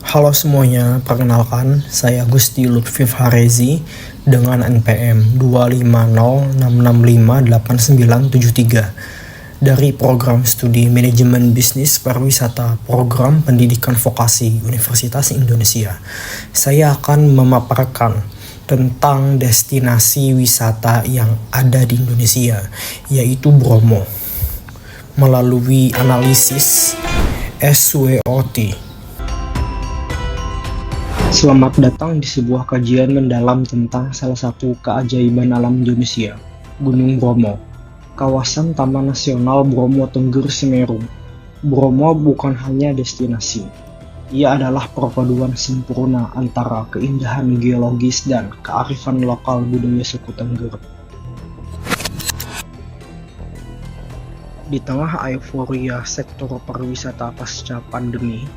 Halo semuanya, perkenalkan saya Gusti Lutfi Farezi dengan NPM 25066589973 dari Program Studi Manajemen Bisnis Pariwisata Program Pendidikan Vokasi Universitas Indonesia. Saya akan memaparkan tentang destinasi wisata yang ada di Indonesia, yaitu Bromo, melalui analisis SWOT. Selamat datang di sebuah kajian mendalam tentang salah satu keajaiban alam Indonesia, Gunung Bromo, kawasan Taman Nasional Bromo Tengger Semeru. Bromo bukan hanya destinasi, ia adalah perpaduan sempurna antara keindahan geologis dan kearifan lokal budaya suku Tengger. Di tengah euforia sektor pariwisata pasca pandemi,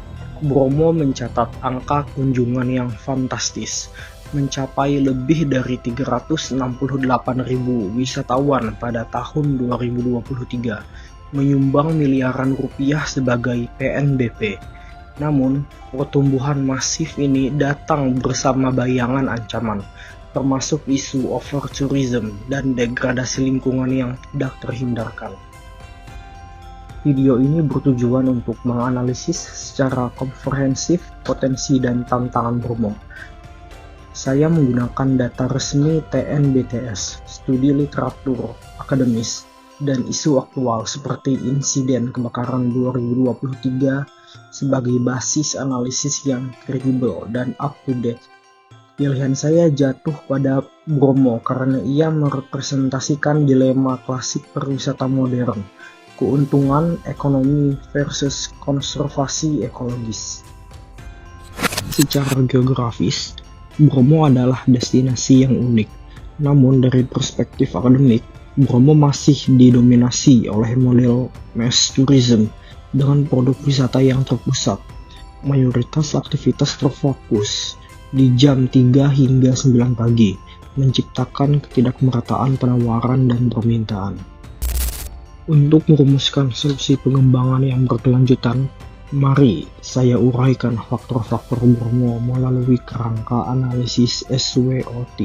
Bromo mencatat angka kunjungan yang fantastis, mencapai lebih dari 368.000 wisatawan pada tahun 2023, menyumbang miliaran rupiah sebagai PNBP. Namun, pertumbuhan masif ini datang bersama bayangan ancaman, termasuk isu overtourism dan degradasi lingkungan yang tidak terhindarkan. Video ini bertujuan untuk menganalisis secara komprehensif potensi dan tantangan Bromo. Saya menggunakan data resmi TNBTS, studi literatur akademis, dan isu aktual seperti insiden kebakaran 2023 sebagai basis analisis yang kredibel dan up-to-date. Pilihan saya jatuh pada Bromo karena ia merepresentasikan dilema klasik pariwisata modern, keuntungan ekonomi versus konservasi ekologis. Secara geografis, Bromo adalah destinasi yang unik. Namun dari perspektif akademik, Bromo masih didominasi oleh model mass tourism dengan produk wisata yang terpusat. Mayoritas aktivitas terfokus di jam 3 hingga 9 pagi, menciptakan ketidakmerataan penawaran dan permintaan. Untuk merumuskan solusi pengembangan yang berkelanjutan, mari saya uraikan faktor-faktor Bromo melalui kerangka analisis SWOT.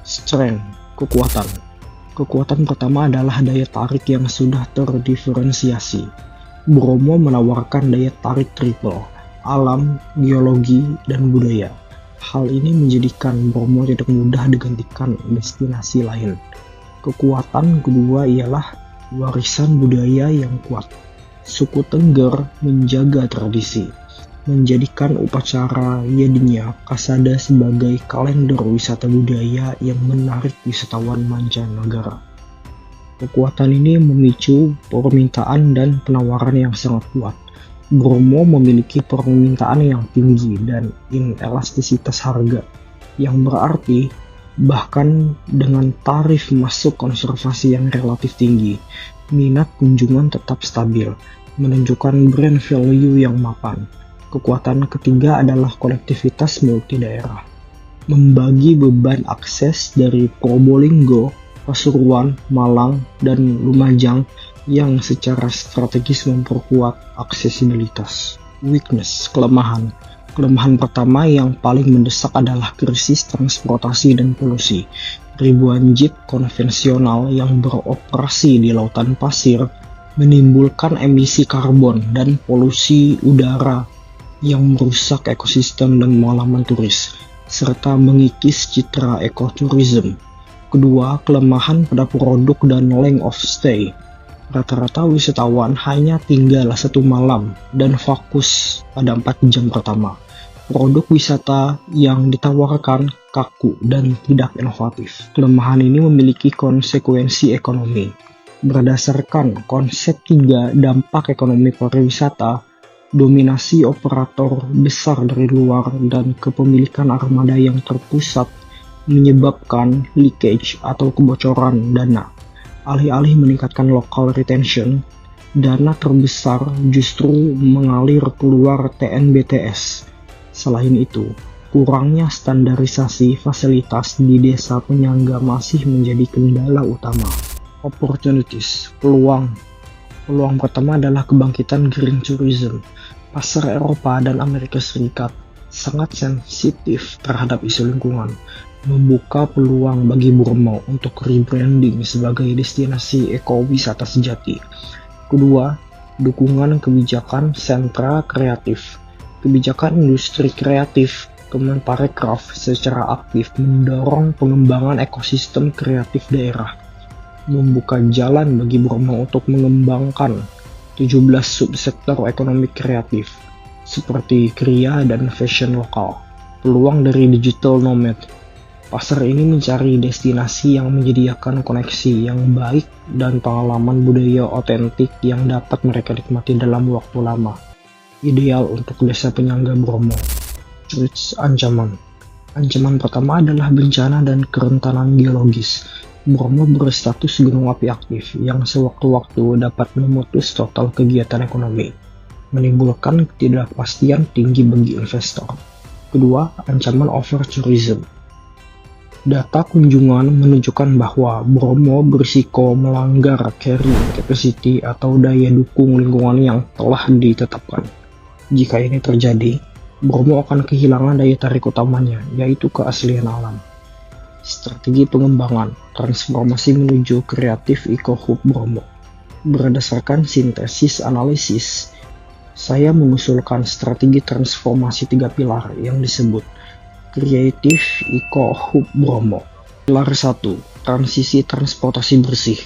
Strength, kekuatan. Kekuatan pertama adalah daya tarik yang sudah terdiferensiasi. Bromo menawarkan daya tarik triple, alam, geologi, dan budaya. Hal ini menjadikan Bromo tidak mudah digantikan destinasi lain. Kekuatan kedua ialah warisan budaya yang kuat. Suku Tengger menjaga tradisi, menjadikan upacara Yadinya Kasada sebagai kalender wisata budaya yang menarik wisatawan mancanegara. Kekuatan ini memicu permintaan dan penawaran yang sangat kuat. Bromo memiliki permintaan yang tinggi dan inelastisitas harga, yang berarti bahkan dengan tarif masuk konservasi yang relatif tinggi, minat kunjungan tetap stabil, menunjukkan brand value yang mapan. Kekuatan ketiga adalah konektivitas multi daerah, membagi beban akses dari Probolinggo, Pasuruan, Malang, dan Lumajang yang secara strategis memperkuat aksesibilitas. Weakness, kelemahan. Kelemahan pertama yang paling mendesak adalah krisis transportasi dan polusi. Ribuan jeep konvensional yang beroperasi di lautan pasir menimbulkan emisi karbon dan polusi udara yang merusak ekosistem dan pengalaman turis, serta mengikis citra ekoturism. Kedua, kelemahan pada produk dan length of stay. Rata-rata wisatawan hanya tinggal 1 malam dan fokus pada 4 jam pertama. Produk wisata yang ditawarkan kaku dan tidak inovatif. Kelemahan ini memiliki konsekuensi ekonomi. Berdasarkan konsep 3 dampak ekonomi pariwisata, dominasi operator besar dari luar dan kepemilikan armada yang terpusat menyebabkan leakage atau kebocoran dana. Alih-alih meningkatkan local retention, dana terbesar justru mengalir keluar TNBTS. Selain itu, kurangnya standarisasi fasilitas di desa penyangga masih menjadi kendala utama. Opportunities, peluang. Peluang pertama adalah kebangkitan green tourism. Pasar Eropa dan Amerika Serikat sangat sensitif terhadap isu lingkungan, membuka peluang bagi Bromo untuk rebranding sebagai destinasi ekowisata sejati. Kedua, dukungan kebijakan sentra kreatif. Kebijakan industri kreatif Kemenparekraf secara aktif mendorong pengembangan ekosistem kreatif daerah, membuka jalan bagi Bromo untuk mengembangkan 17 subsektor ekonomi kreatif, seperti kriya dan fashion lokal. Peluang dari digital nomad. Pasar ini mencari destinasi yang menyediakan koneksi yang baik dan pengalaman budaya otentik yang dapat mereka nikmati dalam waktu lama. Ideal untuk desa penyangga Bromo. Threats ancaman. Ancaman pertama adalah bencana dan kerentanan geologis. Bromo berstatus gunung api aktif yang sewaktu-waktu dapat memutus total kegiatan ekonomi, menimbulkan ketidakpastian tinggi bagi investor. Kedua, ancaman over-tourism. Data kunjungan menunjukkan bahwa Bromo berisiko melanggar carrying capacity atau daya dukung lingkungan yang telah ditetapkan. Jika ini terjadi, Bromo akan kehilangan daya tarik utamanya, yaitu keaslian alam. Strategi pengembangan, transformasi menuju kreatif eco-hub Bromo. Berdasarkan sintesis analisis, saya mengusulkan strategi transformasi 3 pilar yang disebut Creative Eco-Hub Bromo. Pilar 1, transisi transportasi bersih.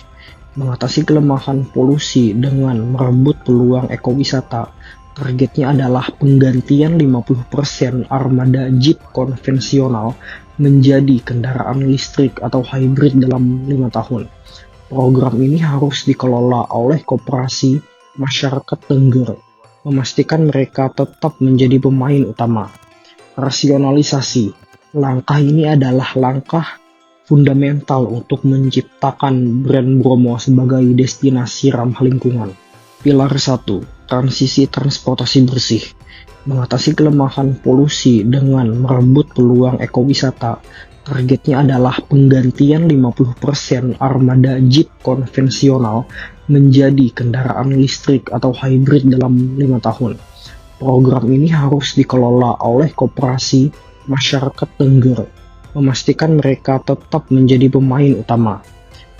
Mengatasi kelemahan polusi dengan merebut peluang ekowisata. Targetnya adalah penggantian 50% armada jeep konvensional menjadi kendaraan listrik atau hybrid dalam 5 tahun. Program ini harus dikelola oleh koperasi masyarakat Tengger, memastikan mereka tetap menjadi pemain utama. Rasionalisasi. Langkah ini adalah langkah fundamental untuk menciptakan brand Bromo sebagai destinasi ramah lingkungan. Pilar 1, transisi transportasi bersih. Mengatasi kelemahan polusi dengan merebut peluang ekowisata. Targetnya adalah penggantian 50% armada jeep konvensional menjadi kendaraan listrik atau hybrid dalam 5 tahun. Program ini harus dikelola oleh koperasi masyarakat Tengger, memastikan mereka tetap menjadi pemain utama.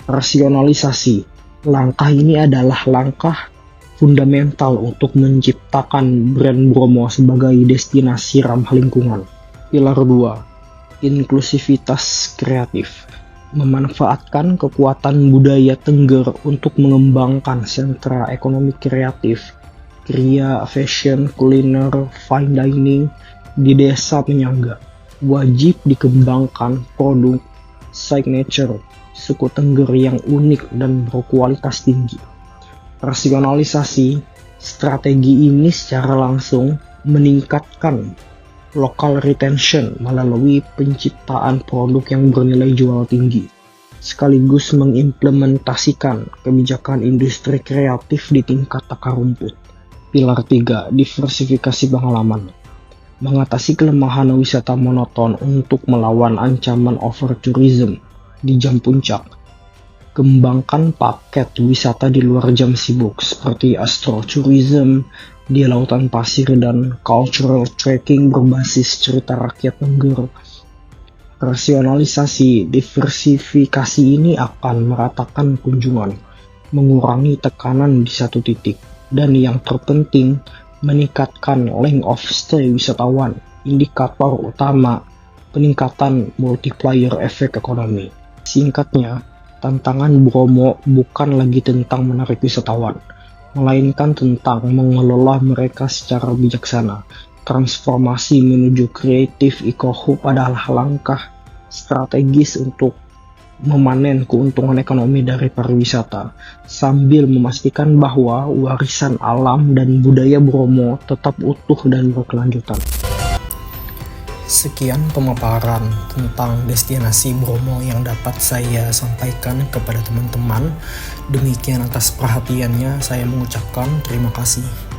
Rasionalisasi. Langkah ini adalah langkah fundamental untuk menciptakan brand Bromo sebagai destinasi ramah lingkungan. Pilar 2, inklusivitas kreatif. Memanfaatkan kekuatan budaya Tengger untuk mengembangkan sentra ekonomi kreatif, kriya, fashion, kuliner, fine dining di desa penyangga. Wajib dikembangkan produk signature suku Tengger yang unik dan berkualitas tinggi. Rasionalisasi. Strategi ini secara langsung meningkatkan local retention melalui penciptaan produk yang bernilai jual tinggi, sekaligus mengimplementasikan kebijakan industri kreatif di tingkat akar rumput. Pilar 3, diversifikasi pengalaman. Mengatasi kelemahan wisata monoton untuk melawan ancaman over-tourism di jam puncak. Kembangkan paket wisata di luar jam sibuk seperti astrotourism di lautan pasir dan cultural trekking berbasis cerita rakyat Tengger. Rasionalisasi diversifikasi ini akan meratakan kunjungan, mengurangi tekanan di satu titik, dan yang terpenting meningkatkan length of stay wisatawan, indikator utama peningkatan multiplier efek ekonomi. Singkatnya, tantangan Bromo bukan lagi tentang menarik wisatawan, melainkan tentang mengelola mereka secara bijaksana. Transformasi menuju kreatif eco-hub adalah langkah strategis untuk memanen keuntungan ekonomi dari pariwisata, sambil memastikan bahwa warisan alam dan budaya Bromo tetap utuh dan berkelanjutan. Sekian pemaparan tentang destinasi Bromo yang dapat saya sampaikan kepada teman-teman. Demikian atas perhatiannya, saya mengucapkan terima kasih.